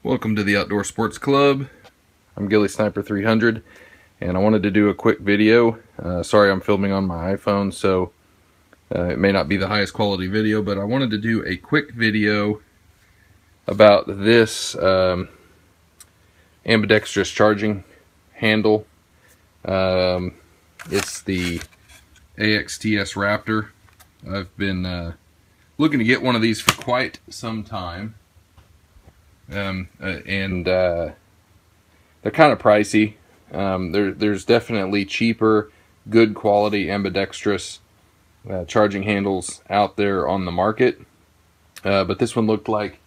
Welcome to the Outdoor Sports Club. I'm Gilly Sniper 300 and I wanted to do a quick video. Sorry, I'm filming on my iPhone, so it may not be the highest quality video, but I wanted to do a quick video about this ambidextrous charging handle. It's the AXTS Raptor. I've been looking to get one of these for quite some time. They're kind of pricey. There's definitely cheaper, good quality ambidextrous charging handles out there on the market, but this one looked like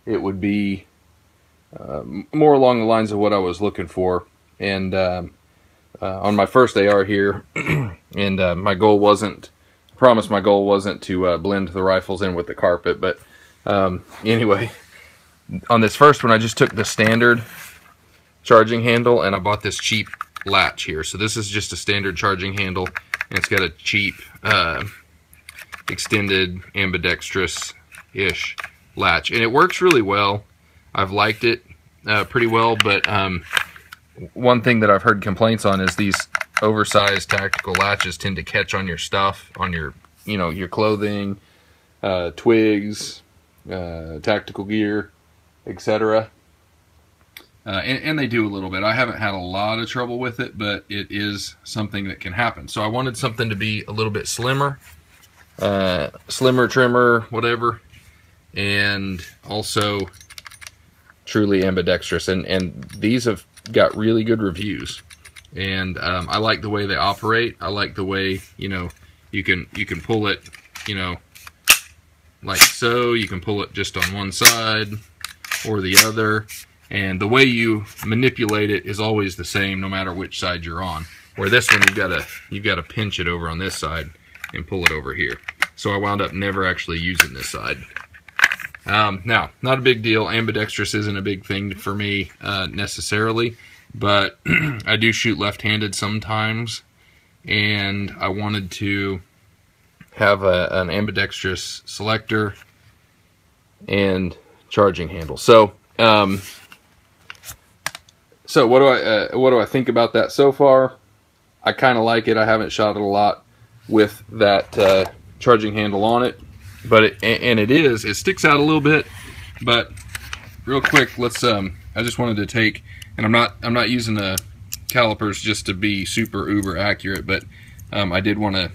it would be more along the lines of what I was looking for. And on my first AR here, and my goal wasn't, I promise my goal wasn't to blend the rifles in with the carpet, but anyway, on this first one I just took the standard charging handle and I bought this cheap latch here. So this is just a standard charging handle and it's got a cheap extended ambidextrous-ish latch, and it works really well. I've liked it pretty well, but one thing that I've heard complaints on is these oversized tactical latches tend to catch on your stuff, on your, you know, your clothing, twigs, tactical gear, etc. And they do a little bit. I haven't had a lot of trouble with it, but it is something that can happen. So I wanted something to be a little bit slimmer, trimmer, whatever, and also truly ambidextrous. And these have got really good reviews. And I like the way they operate. I like the way, you know, you can pull it, you know, like so. You can pull it just on one side or the other, and the way you manipulate it is always the same no matter which side you're on. Where this one you've got to pinch it over on this side and pull it over here. So I wound up never actually using this side. Now, not a big deal. Ambidextrous isn't a big thing for me necessarily, but I do shoot left-handed sometimes, and I wanted to have an ambidextrous selector and charging handle. So so what do I think about that so far? I kind of like it. I haven't shot it a lot with that charging handle on it, but it sticks out a little bit. But real quick, let's I just wanted to take, and I'm not using the calipers just to be super uber accurate, but I did want to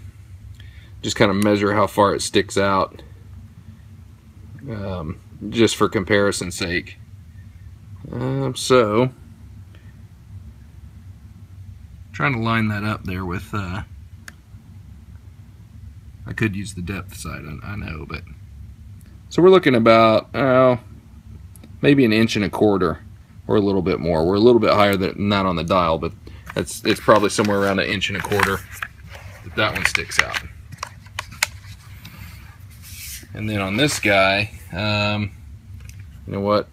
just kind of measure how far it sticks out, just for comparison's sake. So trying to line that up there with I could use the depth side, I know, but so we're looking about maybe 1.25 inches or a little bit more. We're a little bit higher than that on the dial, but it's probably somewhere around 1.25 inches that one sticks out. And then on this guy, you know what?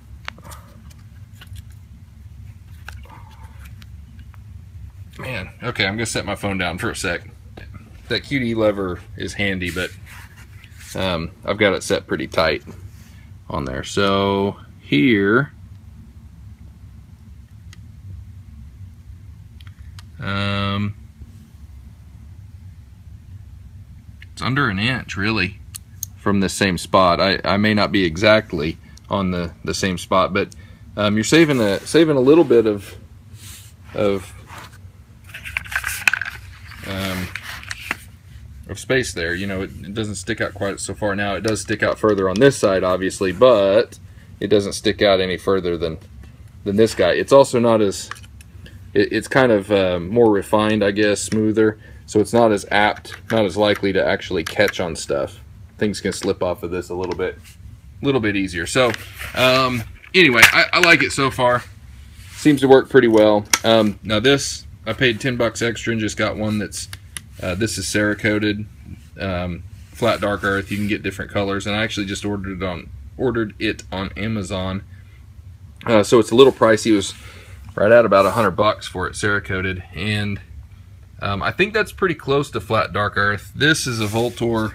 Man, okay, I'm gonna set my phone down for a sec. That QD lever is handy, but I've got it set pretty tight on there. So here, it's under 1 inch really from the same spot. I may not be exactly on the same spot, but you're saving a little bit of space there. You know, it doesn't stick out quite so far. Now it does stick out further on this side, obviously, but it doesn't stick out any further than this guy. It's also not as, it's kind of more refined, I guess, smoother, so it's not as apt, not as likely to actually catch on stuff. Things can slip off of this a little bit easier. So anyway, I like it so far. Seems to work pretty well. Now this, I paid $10 extra and just got one that's this is Cerakoted, flat dark earth. You can get different colors, and I actually just ordered it on Amazon. So it's a little pricey. It was right at about $100 for it, Cerakoted, and I think that's pretty close to flat dark earth. This is a Voltor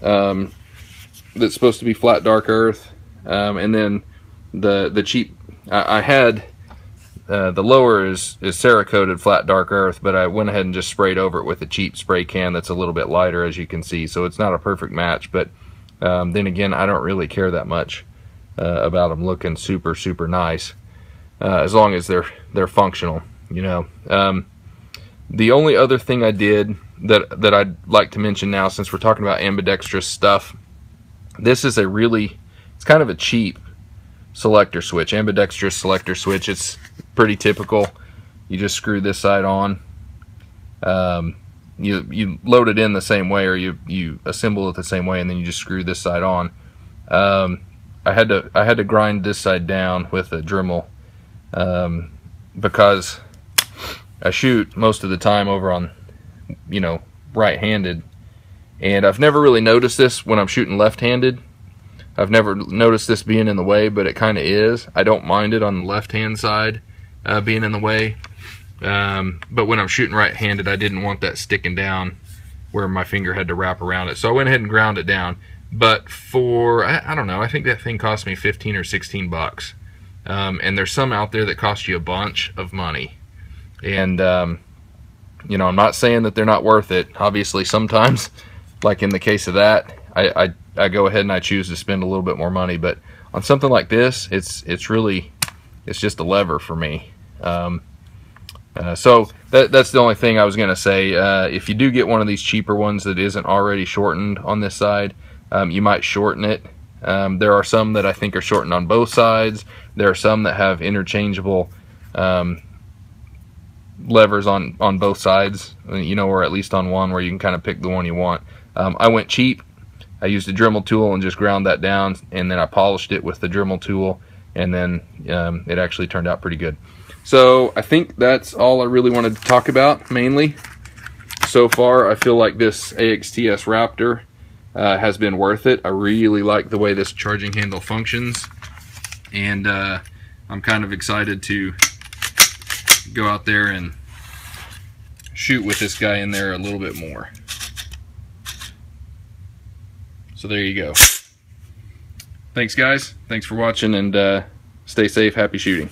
that's supposed to be flat dark earth, and then the cheap I had the lower is Cerakoted flat dark earth, but I went ahead and just sprayed over it with a cheap spray can that's a little bit lighter, as you can see, so it's not a perfect match. But then again, I don't really care that much about them looking super nice, as long as they're functional, you know. The only other thing I did that I'd like to mention now, since we're talking about ambidextrous stuff, this is it's kind of a cheap selector switch, ambidextrous selector switch. It's pretty typical. You just screw this side on. You load it in the same way, or you assemble it the same way, and then you just screw this side on. I had to grind this side down with a Dremel because I shoot most of the time over on, you know, right-handed, and I've never really noticed this when I'm shooting left-handed. I've never noticed this being in the way, but it kind of is. I don't mind it on the left-hand side being in the way, but when I'm shooting right-handed, I didn't want that sticking down where my finger had to wrap around it, so I went ahead and ground it down. But for, I don't know, I think that thing cost me 15 or 16 bucks, and there's some out there that cost you a bunch of money. And you know, I'm not saying that they're not worth it. Obviously, sometimes, like in the case of that, I go ahead and I choose to spend a little bit more money. But on something like this, it's just a lever for me. So that's the only thing I was gonna say. If you do get one of these cheaper ones that isn't already shortened on this side, you might shorten it. There are some that I think are shortened on both sides. There are some that have interchangeable levers on both sides, you know, or at least on one, where you can kind of pick the one you want. I went cheap. I used a Dremel tool and just ground that down, and then I polished it with the Dremel tool, and then it actually turned out pretty good. So I think that's all I really wanted to talk about, mainly. So far, I feel like this AXTS Raptor has been worth it. I really like the way this charging handle functions, and I'm kind of excited to go out there and shoot with this guy in there a little bit more. So there you go. Thanks guys, thanks for watching, and stay safe, happy shooting.